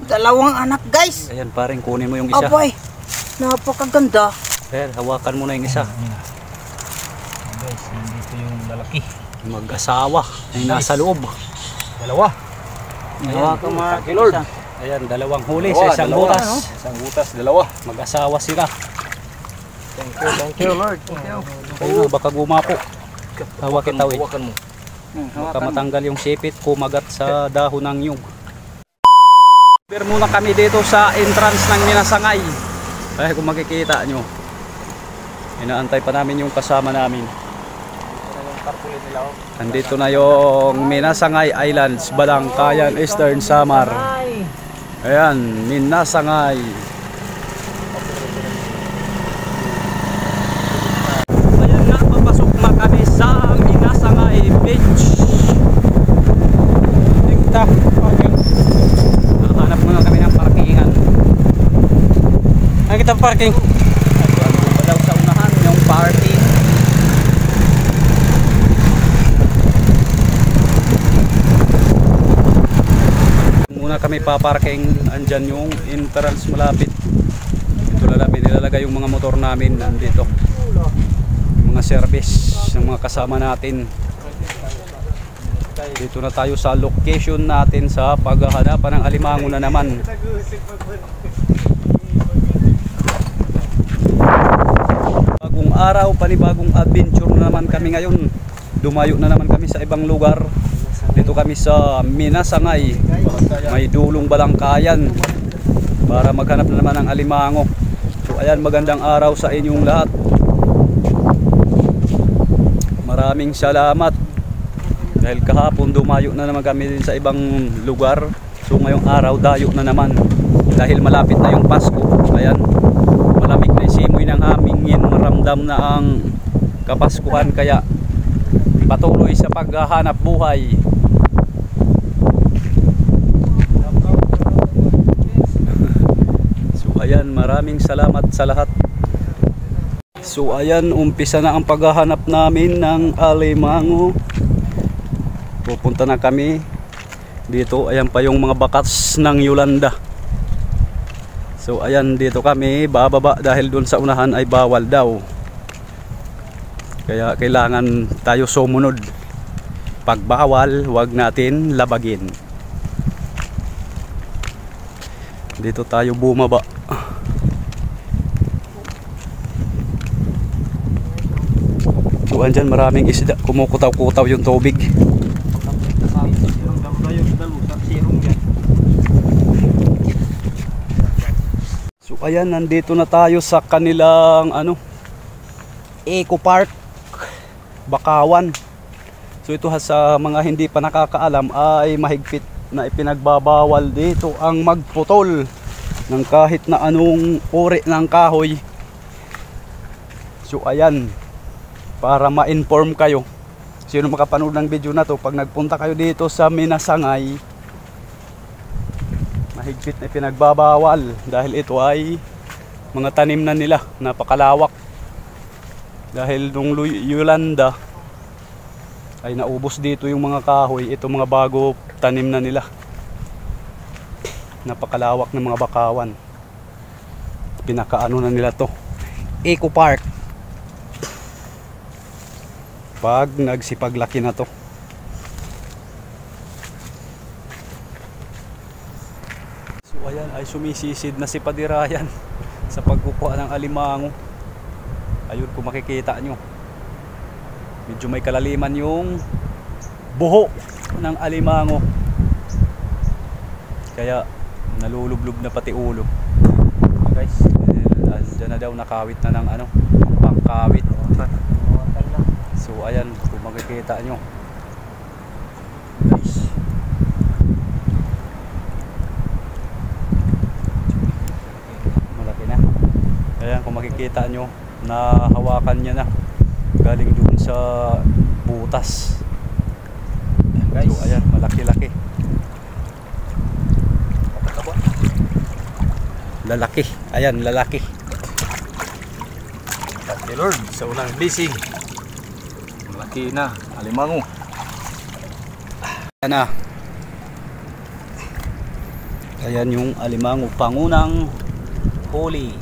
Dalawang anak guys. Ayan paring kunin mo yung isa. Abay, napakaganda. Ayan, hawakan mo na yung isa. Guys, nandito yung lalaki. Mag-asawa ay nasa loob. Dalawa. Hawakan mo Lord. Ayan, dalawang huli sa isang butas. Isang butas, dalawa. Mag-asawa sila. Thank you Lord. Thank you. Ayun, baka gumapo. Hawakin tawid. Hawakan mo. Baka matanggal yung sipit, kumagat sa dahon ng nyug. Pero muna kami dito sa entrance ng Minasangay. Ay kung makikita nyo, inaantay pa namin yung kasama namin. Andito na yung Minasangay Islands, Balangkayan, Eastern Samar. Ayan, Minasangay. Ayan nga, papasok na kami sa Minasangay Beach. Hanap muna kami ng parkingan. Ay, kita parking. Ano daw sa unahan yung parking. Muna kami paparking. Andyan yung entrance malapit. Ito lalapit, nilalagay yung mga motor namin nandito. Yung mga service ng mga kasama natin. Dito na tayo sa location natin sa paghahanapan ng alimango na naman. Bagong araw, panibagong adventure na naman kami ngayon. Dumayo na naman kami sa ibang lugar. Dito kami sa Minasangay, may dulong Balangkayan, para maghanap na naman ng alimango. So ayan, magandang araw sa inyong lahat. Maraming salamat. Dahil kahapon dumayo na naman kami din sa ibang lugar. So ngayong araw dayo na naman. Dahil malapit na yung Pasko. Ayan, malamig na simoy ng hamingin. Maramdam na ang Kapaskuhan. Kaya patuloy sa paghahanap buhay. So ayan, maraming salamat sa lahat. So ayan, umpisa na ang paghahanap namin ng alimango. Pupunta na kami dito. Ayan pa yung mga bakas ng Yolanda. So ayan, dito kami bababa dahil dun sa unahan ay bawal daw. Kaya kailangan tayo sumunod. Pag bawal, wag natin labagin. Dito tayo bumaba. So andyan maraming isda. Kumukutaw-kutaw yung tubig. So ayan, nandito na tayo sa kanilang Eco Park Bakawan. So ito sa mga hindi pa nakakaalam ay mahigpit na ipinagbabawal dito ang magputol ng kahit na anong uri ng kahoy. So ayan, para ma-inform kayo, sino makapanood ng video na to, pag nagpunta kayo dito sa Minasangay, mahigpit na pinagbabawal dahil ito ay mga tanim na nila, napakalawak. Dahil nung Yolanda ay naubos dito yung mga kahoy, ito mga bago tanim na nila. Napakalawak ng mga bakawan. Pinakaano na nila to, Eco Park. Pag nagsipaglaki na to. So ayan, ay sumisisid na si Padirayan sa pagkukuha ng alimango. Ayun, kung makikita nyo, medyo may kalaliman yung buho ng alimango. Kaya nalulublob na pati ulo. Guys, dyan na daw nakawit na ng pangkawit. So ayan, kung makikita nyo guys, malaki na. Ayan, kung makikita nyo, nahawakan niya na galing dun sa butas. Ayan, so ayan, malaki-laki. Lalaki, ayan, lalaki. Thank you Lord sa unang blessing. Malaki na alimango. Ana. Ayan yung alimango, pangunang huli.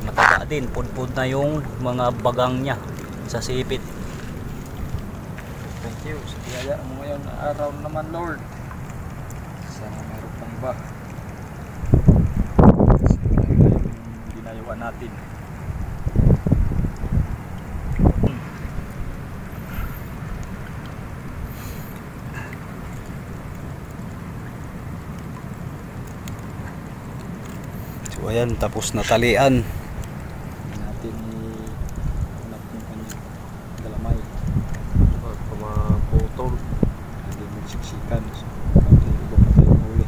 Mataba din, pudpud na yung mga bagang niya sa sipit. Thank you. Sa biyaya mo ngayong araw naman, Lord. Sana meron pang iba. Sana yung dinayuan natin. So ayan, tapos na talian. Hindi natin i-hanap yung kanyang galamay. Pumaputol. Hindi magsiksikan. So, hindi iba pa tayong huli.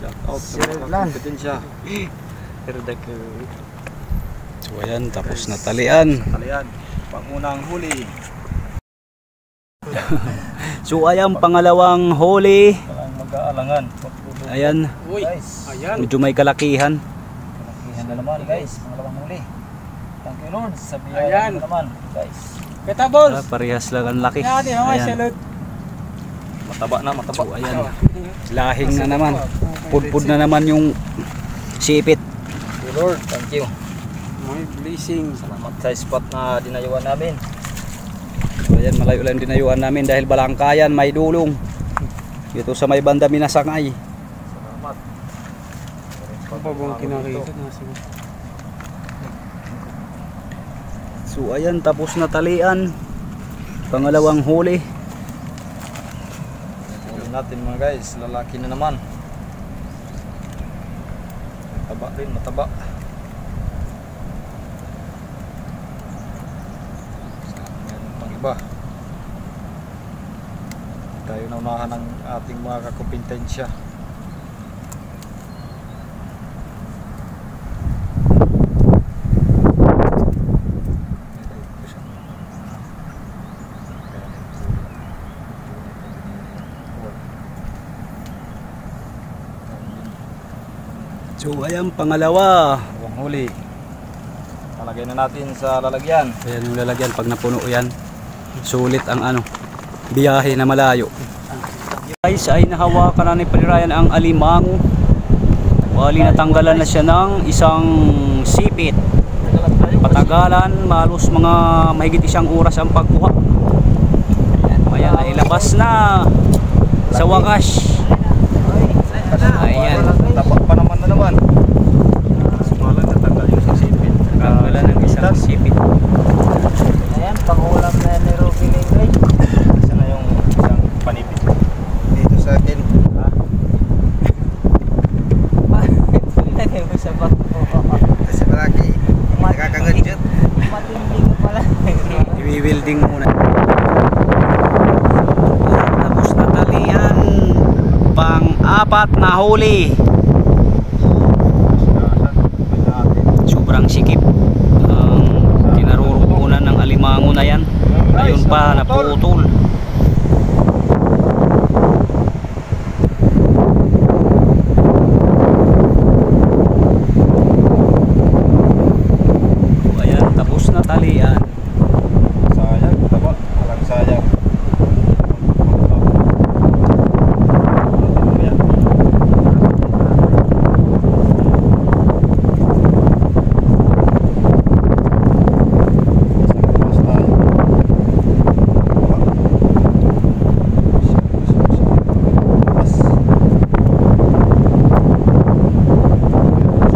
Shout out sa mga kompetensya. So ayan, tapos na talian. Talian, pangunang huli. So ayan, pangalawang huli. Walang mag-aalangan. Ayan, Uy, ayan. medyo may kalakihan. Kalakihan na naman guys, pangalawang huli. Thank you Lord, sa biyaya na naman guys. Ah, parehas lang ang laki. Ayan. Mataba na, mataba. So ayan, lahing na naman. Pudpud na naman yung sipit. Thank you Lord, thank you. My blessing. Salamat sa spot na dinayuan namin. So ayan, malayo lang dinayuan namin dahil balangkayan, may dulong. Dito sa may banda Minasangay. Salamat. Ano pa bang kinakita na siguro? So ayan, tapos na talian. Pangalawang huli. Huli natin mga guys, lalaki na naman. Mataba rin, mataba. Meron pang iba. Tayo naunahan ng ating mga kakumpetensya. So ayan, pangalawa. Ang huli. Lalagay na natin sa lalagyan. Ayan yung lalagyan pag napuno yan. Sulit ang ano, biyahe na malayo. Guys, ay nahawakan na ni Palirayan ang alimango. Bali natanggalan na siya ng isang sipit. Patagalan, malos mga mahigit isang oras ang pagkuha. Ayan, ay labas na sa wakas. Ayan, Taba pa naman na naman. Sumala na tanggal yung sa sipit. natanggalan ng isang sipit. Ayan, pangulam na ni Ruby guys. Kasi na yung isang panipit. Dito sa akin. Hindi mo sa bato. Kasi malaki. Nakakangad. Matinding pala. I-welding muna. Tapos na talian. Pang-apat na huli. Sobrang sikip ang kinarurukunan ng alimango na yan. Ayun pa, naputol. Ayan, tapos na talian. Sayang, taba. Walang sayang.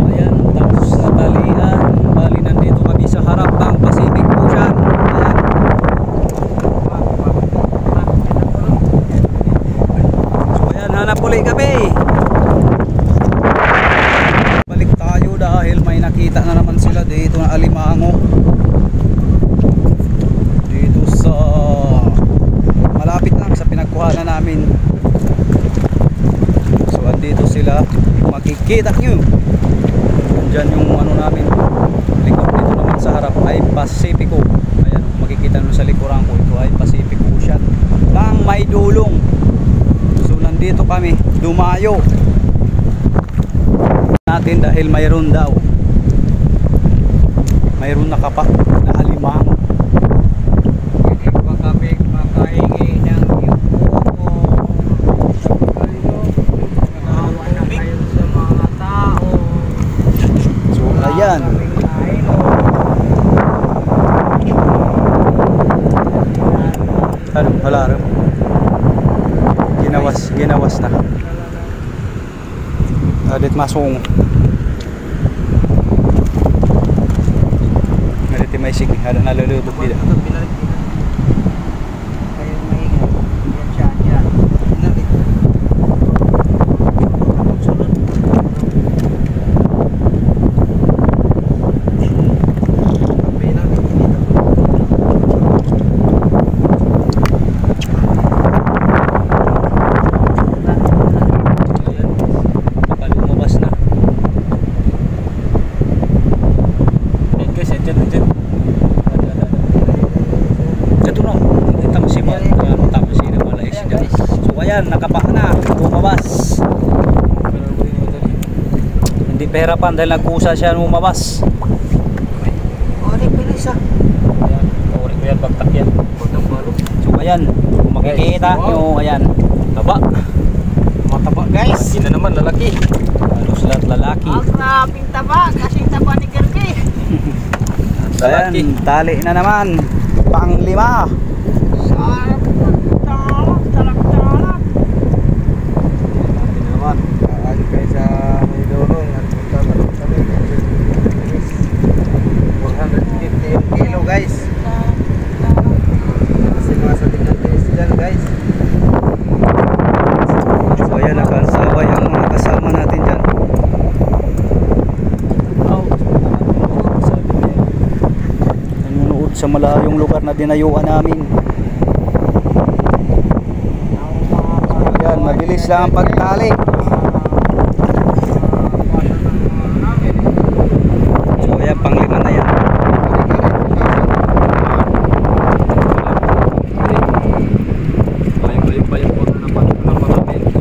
Ayan, tapos na talian. Bali nandito kami sa harap ng Pacific Ocean. Ayan. So ayan, hanap ulit kami. Balik tayo dahil may nakita na naman sila dito na alimango. Dito sa malapit lang sa pinagkuhanan namin. So andito sila, makikita nyo. Diyan yung ano namin, likod dito naman sa harap ay Pacifico. Ayan, makikita nyo sa likuran ko, ito ay Pacific Ocean lang may dulong. So nandito dito kami dumayo natin dahil mayroon daw nakapak na alimango. Hindi pa kami makahingi ng yuko. Nakawa na kayo sa mga tao. So ayan, ano wala rin, ginawas na adit masong adit may sige ada nalulubog dito. Kayo maingay. Yan siya, yan. Inalit. Sunod. Kape namin dito. Baka lumabas na. Ayan guys, andyan. Ito no, kita mo si tama si Malais guys. So ayan, nakapak na, lumabas. Hindi pahirapan dahil nagkusa siya lumabas. Ori, pilis ah. Ayan, ori ko yan, bagtak yan. So ayan, kung makikita nyo, ayan, taba. Mataba guys. Laki na naman, lalaki. Halos lahat lalaki. Ang grabing taba. Kasing taba ni Kirby. So ayan, tali na naman. Pang-5. Sarap. Talak. Naman. Aali kayo sa may dorong at magtatalong kami 450 yung kilo guys. Kasi mga sabi ng tinis dyan guys. So ayan, nakasabay ang mga kasama natin dyan. Nanonood sa malayong lugar na dinayuan namin. Ayan, mabilis lang ang pagtali. So ayan, pang-5 na yan.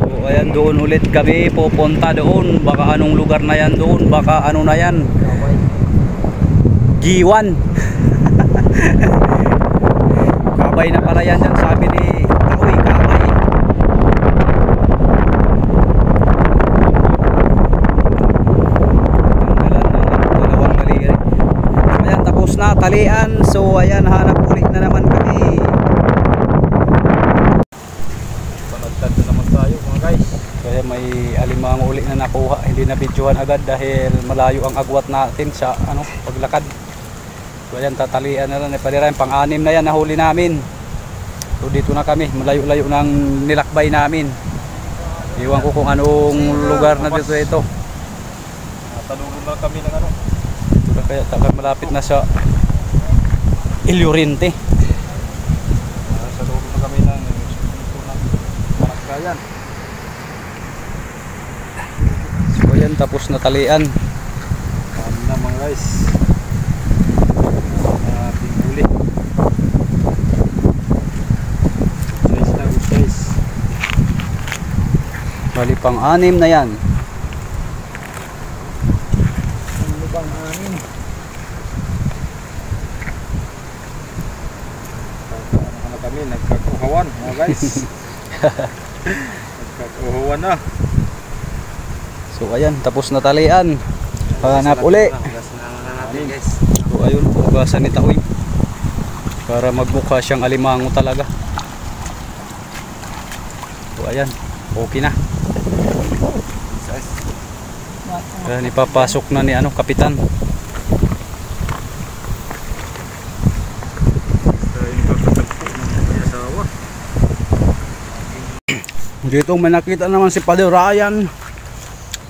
So ayan, doon ulit kami pupunta doon. Baka anong lugar na yan doon, baka ano na yan, Giwan. Kabay na pala yan dyan, sabi ni Taoy, kabay. Tanggalan ng dalawang maliri. Ayan, tapos na talian. So ayan, hanap ulit na naman kami. Panagtad na naman tayo mga guys. So ayan, may alimango ulit na nakuha. Hindi na videohan agad dahil malayo ang agwat natin sa paglakad. So ayan, tatalian na lang. Ipalirayan, pang-6 na yan, nahuli namin. So dito na kami, malayo-layo ng nilakbay namin. Iwan ko kung anong lugar na dito ito. Talungan na kami ng ano. Ito na kaya, malapit na sa Ilyurinte. Sa loob na kami ng Panagkayan. So ayan, tapos na talian. Kami na mga guys. Ating huli. Guys. Bali pang-6 na yan. Ang lubang amin. Ano kami, nagkakuhawan mga guys. Nagkakuhawan na. So ayan, tapos na talian. Hanap uli. Natin guys. So ayun, hugasan ni Taoy para magmukha siyang alimango talaga. So ayan, okay na. Ayan, ipapasok na ni kapitan. Dito may nakita naman si Padre Ryan.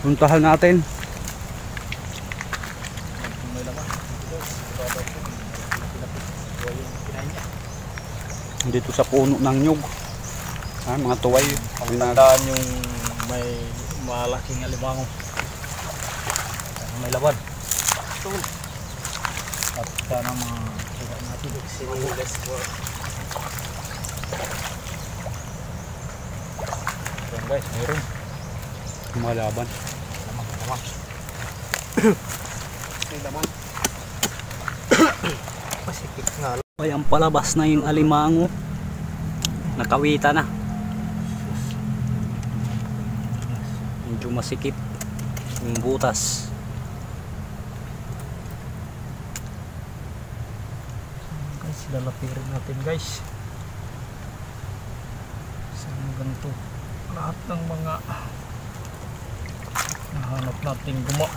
Puntahan natin. Dito sa puno ng nyug. Mga tuway. Tandaan yung may malaking alimango. May laban. At sana mga suka natin. Sinilas po. Guys, mayroon. Lumalaban. Lamang. May laman. Pasikip nga. Ay, ang palabas na yung alimango. Nakawita na. Medyo masikip yung butas. Guys, lalapirin natin guys. Saan ganito? Lahat ng mga nahanap natin guma.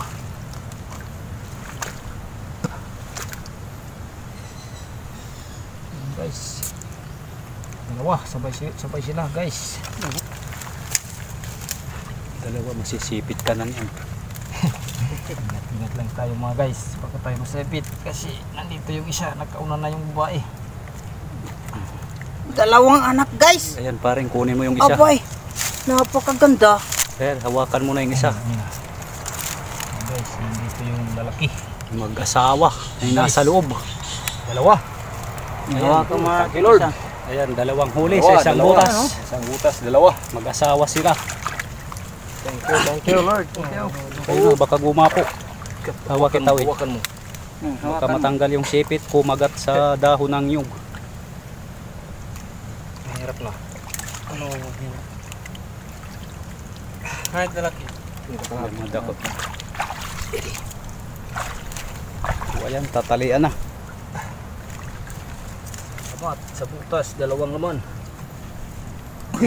Ayan, guys. Dalawa, sabay sila guys. Dalawa, masisipit ka na niyan. Ingat lang tayo mga guys, baka tayo masipit kasi nandito yung isa, nagkauna na yung babae. Dalawang anak guys. Ayan, paring kunin mo yung isa. Abay, napakaganda. Ayan, hawakan mo na yung isa. Ayan guys, nandito yung lalaki. Mag-asawa ay nasa loob. Dalawa. Ayan, Thank you, Lord. Ayan, dalawang huli sa isang butas. Isang butas, dalawa. Mag-asawa sila. Thank you Lord. Thank you. Ayun, baka gumapo. Hawakin tawid. Hawakan mo. Baka matanggal yung sipit, kumagat sa dahon ng nyug. Mahirap na. Ano? Kahit lalaki. Ayan, madakot na. So, ayan, tatalian na. Sabat, sa butas, dalawang laman.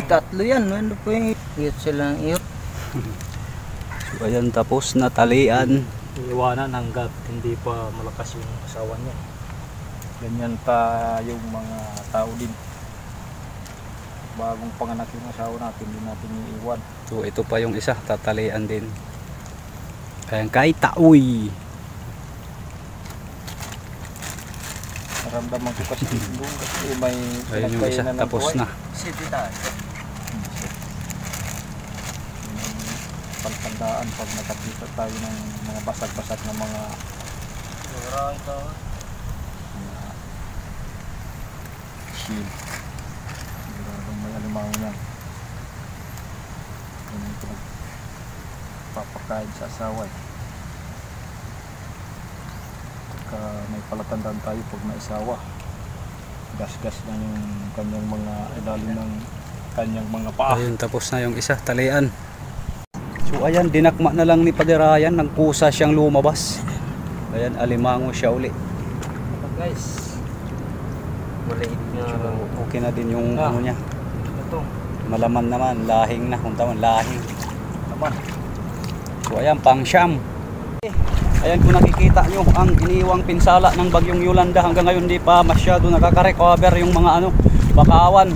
Tatlo yan. Ano po yung iyot silang iyot? So, ayan, tapos na talian. Iiwanan hanggat hindi pa malakas yung asawa niya. Ganyan tayong mga tao din. Bagong panganak yung asawa natin, hindi natin iiwan. So, ito pa yung isa, tatalian din. Ayan, kay Taoy. Naramdaman ko kasi doon kasi may Ayan yung isa, pinagkainan ng tapos buhay. na. City tayo. Pagtandaan pag nakakita tayo ng mga basag-basag na mga shield. Sigurado may alimango niyan. Yan yung pinagpapakain sa asawa eh. Pagka may palatandaan tayo pag may asawa, gas-gas na yung kanyang mga ilalim ng kanyang mga paa. Ayun, tapos na yung isa, talian. So ayan, dinakma na lang ni Paderayan, nagkusa siyang lumabas. Ayan, alimango siya uli. Guys, maliit nga So, lang. okay na din yung Ah. ano niya. Ito, Malaman naman, lahing na, kung tawag, lahing. naman. So ayan, pang siyam. Ayan, kung nakikita nyo ang iniwang pinsala ng bagyong Yolanda, hanggang ngayon di pa masyado nakaka-recover yung mga ano, bakawan.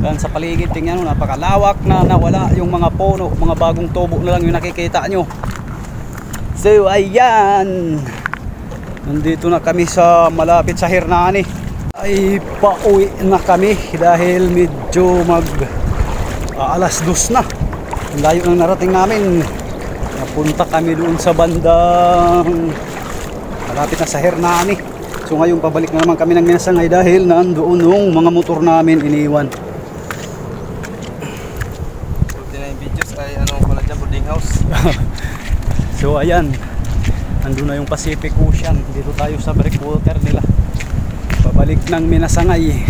Ayan, sa paligid, tingnan nyo, napakalawak na, nawala yung mga puno, mga bagong tubo na lang yung nakikita nyo. So ayan, nandito na kami sa malapit sa Hernani. Ay pauwi na kami dahil medyo alas 2 na. Ang layo ng narating namin. Napunta kami doon sa bandang malapit na sa Hernani. So ngayon pabalik na naman kami ng Minasangay dahil nandoon yung mga motor namin iniwan. Buti na yung videos ay ano pala dyan, boarding house. So ayan, nandun na yung Pacific Ocean. Dito tayo sa breakwater nila. Pabalik ng Minasangay.